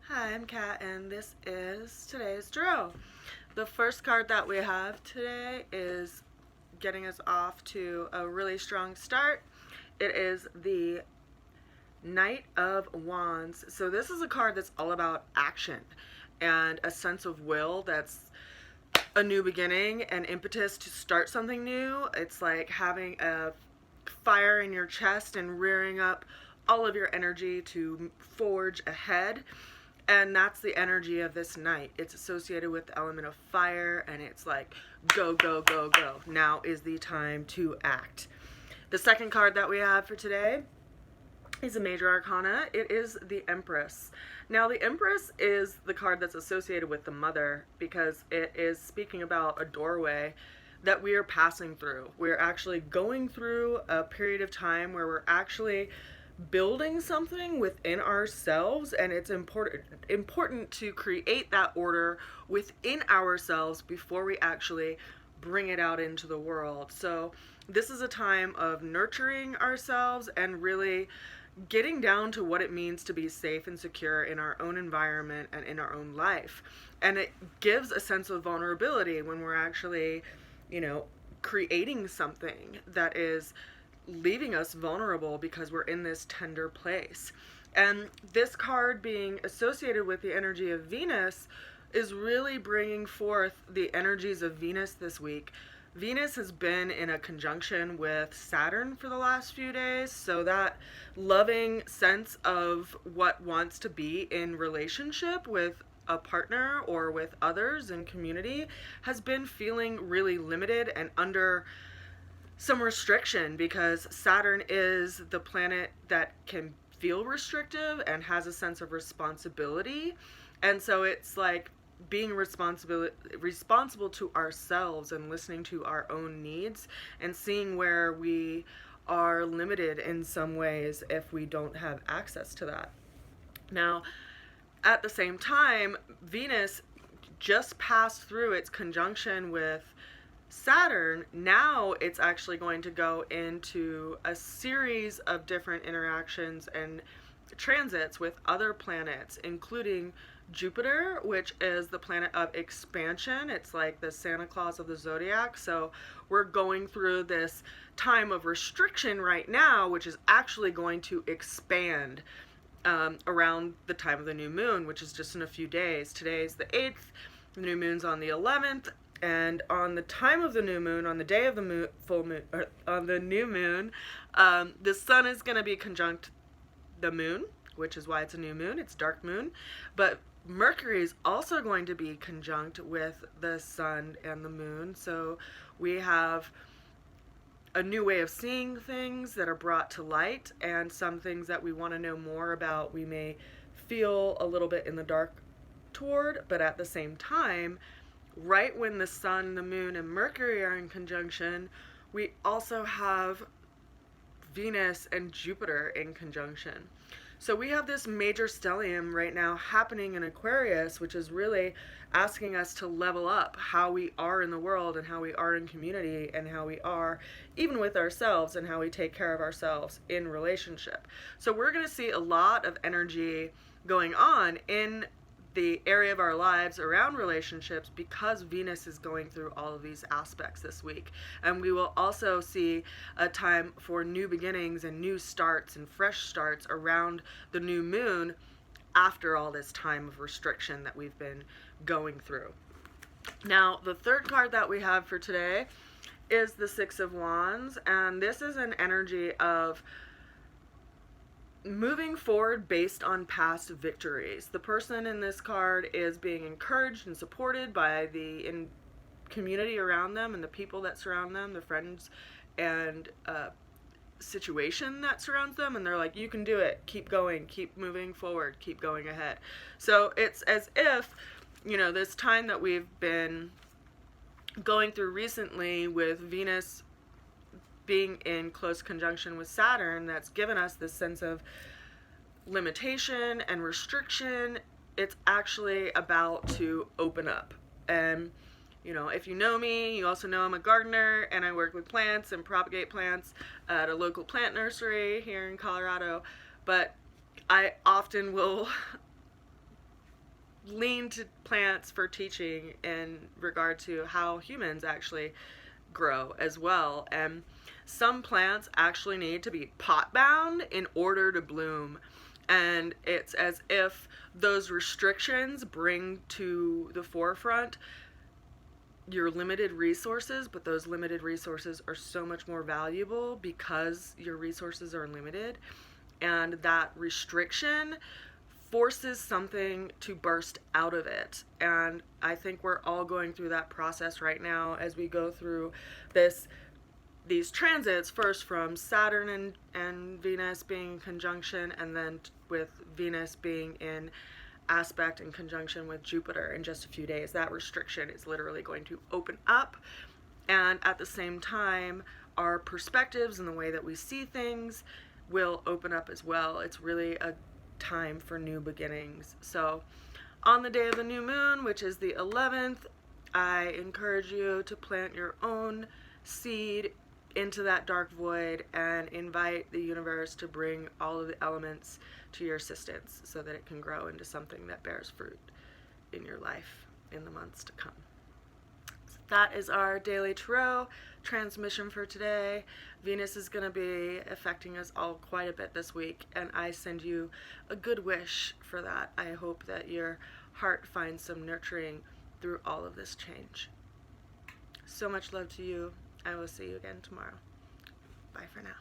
Hi, I'm Kat, and this is today's draw. The first card that we have today is getting us off to a really strong start. It is the Knight of Wands. So this is a card that's all about action and a sense of will that's a new beginning and impetus to start something new. It's like having a fire in your chest and rearing up all of your energy to forge ahead. And that's the energy of this night. It's associated with the element of fire, and it's like, go, go, go, go. Now is the time to act. The second card that we have for today is a major arcana. It is the Empress. Now, the Empress is the card that's associated with the mother because it is speaking about a doorway that we are passing through. We're actually going through a period of time where we're actually building something within ourselves, and it's important to create that order within ourselves before we actually bring it out into the world. So this is a time of nurturing ourselves and really getting down to what it means to be safe and secure in our own environment and in our own life. And it gives a sense of vulnerability when we're actually, creating something that is leaving us vulnerable because we're in this tender place. And this card being associated with the energy of Venus is really bringing forth the energies of Venus this week. Venus has been in a conjunction with Saturn for the last few days, so that loving sense of what wants to be in relationship with a partner or with others in community has been feeling really limited and under some restriction because Saturn is the planet that can feel restrictive and has a sense of responsibility. And so it's like being responsible to ourselves and listening to our own needs and seeing where we are limited in some ways if we don't have access to that. Now, at the same time, Venus just passed through its conjunction with Saturn. Now it's actually going to go into a series of different interactions and transits with other planets, including Jupiter, which is the planet of expansion. It's like the Santa Claus of the zodiac. So we're going through this time of restriction right now, which is actually going to expand around the time of the new moon, which is just in a few days. Today's the 8th, the new moon's on the 11th, and on the time of the new moon, on the day of the full moon, or on the new moon, the sun is going to be conjunct the moon, which is why it's a new moon. It's dark moon. But Mercury is also going to be conjunct with the sun and the moon. So we have a new way of seeing things that are brought to light, and some things that we want to know more about we may feel a little bit in the dark toward, but at the same time, right when the sun, the moon, and Mercury are in conjunction, we also have Venus and Jupiter in conjunction. So we have this major stellium right now happening in Aquarius, which is really asking us to level up how we are in the world and how we are in community and how we are even with ourselves and how we take care of ourselves in relationship. So we're going to see a lot of energy going on in the area of our lives around relationships because Venus is going through all of these aspects this week. And we will also see a time for new beginnings and new starts and fresh starts around the new moon after all this time of restriction that we've been going through. Now, the third card that we have for today is the Six of Wands, and this is an energy of moving forward based on past victories. The person in this card is being encouraged and supported by the community around them and the people that surround them, the friends and situation that surrounds them, and they're like, you can do it, keep going, keep moving forward, keep going ahead. So it's as if, this time that we've been going through recently with Venus being in close conjunction with Saturn, that's given us this sense of limitation and restriction. It's actually about to open up. And if you know me, you also know I'm a gardener and I work with plants and propagate plants at a local plant nursery here in Colorado. But I often will lean to plants for teaching in regard to how humans actually grow as well. And some plants actually need to be pot bound in order to bloom. And it's as if those restrictions bring to the forefront your limited resources, but those limited resources are so much more valuable because your resources are limited. And that restriction forces something to burst out of it. And I think we're all going through that process right now as we go through these transits, first from Saturn and Venus being in conjunction, and then with Venus being in aspect in conjunction with Jupiter in just a few days. That restriction is literally going to open up, and at the same time our perspectives and the way that we see things will open up as well. It's really a time for new beginnings. So on the day of the new moon, which is the 11th, I encourage you to plant your own seed into that dark void and invite the universe to bring all of the elements to your assistance so that it can grow into something that bears fruit in your life in the months to come. So that is our daily tarot transmission for today. Venus is going to be affecting us all quite a bit this week, and I send you a good wish for that. I hope that your heart finds some nurturing through all of this change. So much love to you. I will see you again tomorrow. Bye for now.